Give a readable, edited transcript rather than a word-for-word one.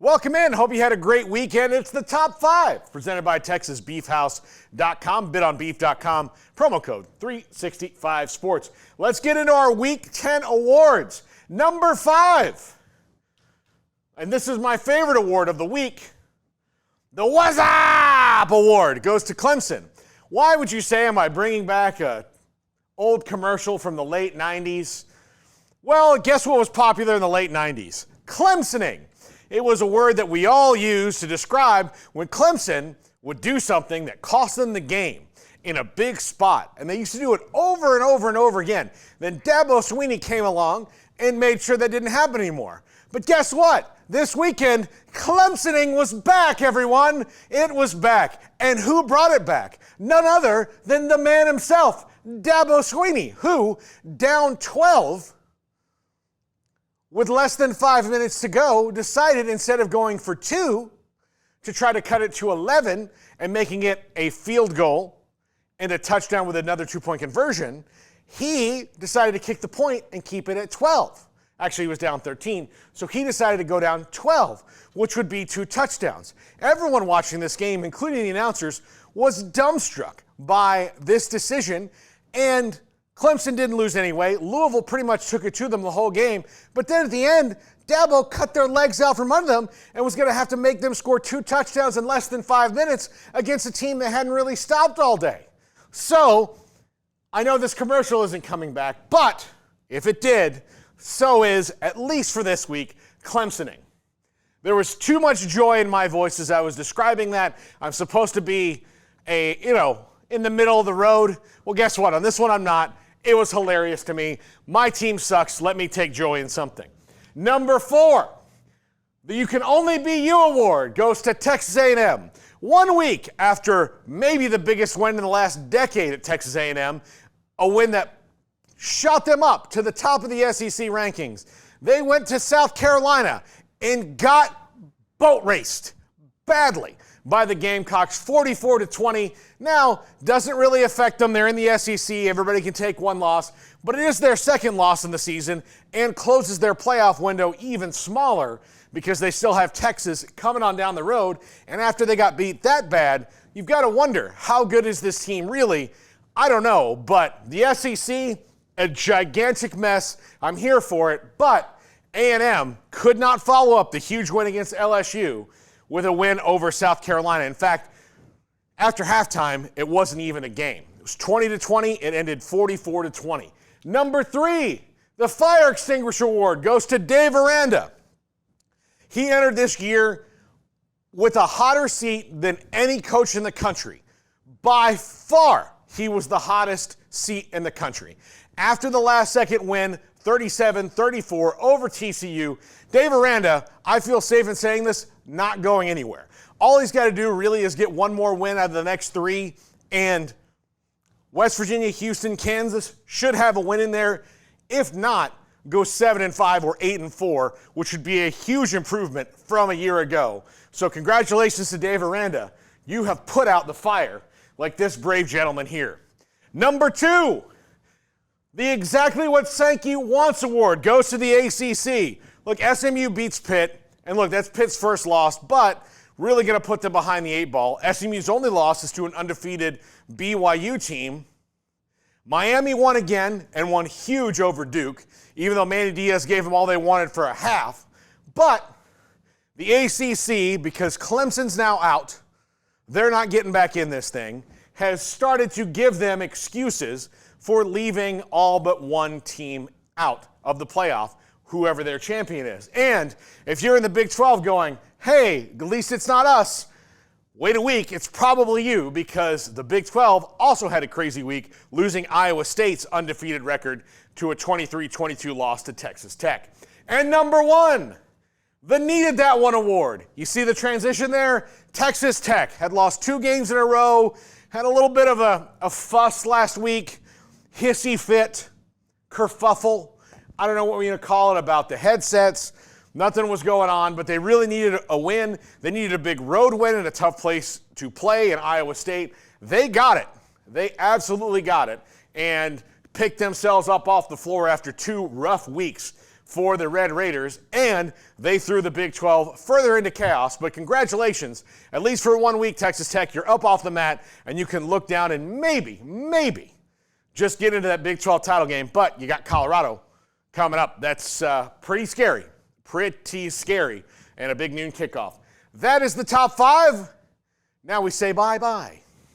Welcome in. Hope you had a great weekend. It's the Top 5 presented by TexasBeefHouse.com, bidonbeef.com, promo code 365sports. Let's get into our Week 10 awards. Number 5, and this is my favorite award of the week, the What's Up Award goes to Clemson. Why would you say am I bringing back a old commercial from the late 90s? Well, guess what was popular in the late 90s? Clemsoning. It was a word that we all used to describe when Clemson would do something that cost them the game in a big spot. And they used to do it over and over and over again. Then Dabo Swinney came along and made sure that didn't happen anymore. But guess what? This weekend, Clemsoning was back, everyone. It was back. And who brought it back? None other than the man himself, Dabo Swinney, who, down 12, with less than 5 minutes to go, decided instead of going for 2 to try to cut it to 11 and making it a field goal and a touchdown with another 2-point conversion, he decided to kick the point and keep it at 12. Actually, he was down 13, so he decided to go down 12, which would be 2 touchdowns. Everyone watching this game, including the announcers, was dumbstruck by this decision, and Clemson didn't lose anyway. Louisville pretty much took it to them the whole game. But then at the end, Dabo cut their legs out from under them and was going to have to make them score 2 touchdowns in less than 5 minutes against a team that hadn't really stopped all day. So, I know this commercial isn't coming back, but if it did, so is, at least for this week, Clemsoning. There was too much joy in my voice as I was describing that. I'm supposed to be in the middle of the road. Well, guess what? On this one, I'm not. It was hilarious to me. My team sucks. Let me take joy in something. Number 4, the You Can Only Be You Award goes to Texas A&M. 1 week after maybe the biggest win in the last decade at Texas A&M, a win that shot them up to the top of the SEC rankings. They went to South Carolina and got boat raced badly by the Gamecocks, 44-20. Now, doesn't really affect them. They're in the SEC. Everybody can take 1 loss. But it is their second loss in the season and closes their playoff window even smaller because they still have Texas coming on down the road. And after they got beat that bad, you've got to wonder, how good is this team really? I don't know. But the SEC, a gigantic mess. I'm here for it. But A&M could not follow up the huge win against LSU with a win over South Carolina. In fact, after halftime, it wasn't even a game. It was 20-20. It ended 44-20. Number 3, the Fire Extinguisher Award goes to Dave Aranda. He entered this year with a hotter seat than any coach in the country. By far, he was the hottest seat in the country. After the last-second win, 37-34 over TCU, Dave Aranda, I feel safe in saying this, not going anywhere. All he's got to do really is get 1 more win out of the next 3, and West Virginia, Houston, Kansas should have a win in there. If not, go 7-5 or 8-4, which would be a huge improvement from a year ago. So congratulations to Dave Aranda. You have put out the fire like this brave gentleman here. Number 2, the Exactly What Sankey Wants Award goes to the ACC. Look, SMU beats Pitt, and look, that's Pitt's first loss, but really going to put them behind the 8 ball. SMU's only loss is to an undefeated BYU team. Miami won again and won huge over Duke, even though Manny Diaz gave them all they wanted for a half. But the ACC, because Clemson's now out, they're not getting back in this thing, has started to give them excuses for leaving all but 1 team out of the playoff, whoever their champion is. And if you're in the Big 12 going, hey, at least it's not us, wait a week, it's probably you, because the Big 12 also had a crazy week, losing Iowa State's undefeated record to a 23-22 loss to Texas Tech. And number 1, the Needed That One Award. You see the transition there? Texas Tech had lost 2 games in a row, had a little bit of a fuss last week, hissy fit, kerfuffle, I don't know what we're going to call it, about the headsets. Nothing was going on, but they really needed a win. They needed a big road win in a tough place to play in Iowa State. They got it. They absolutely got it and picked themselves up off the floor after 2 rough weeks for the Red Raiders, and they threw the Big 12 further into chaos. But congratulations, at least for 1 week, Texas Tech, you're up off the mat, and you can look down and maybe just get into that Big 12 title game. But you got Colorado coming up. That's pretty scary, and a big noon kickoff. That is the top 5. Now we say bye-bye.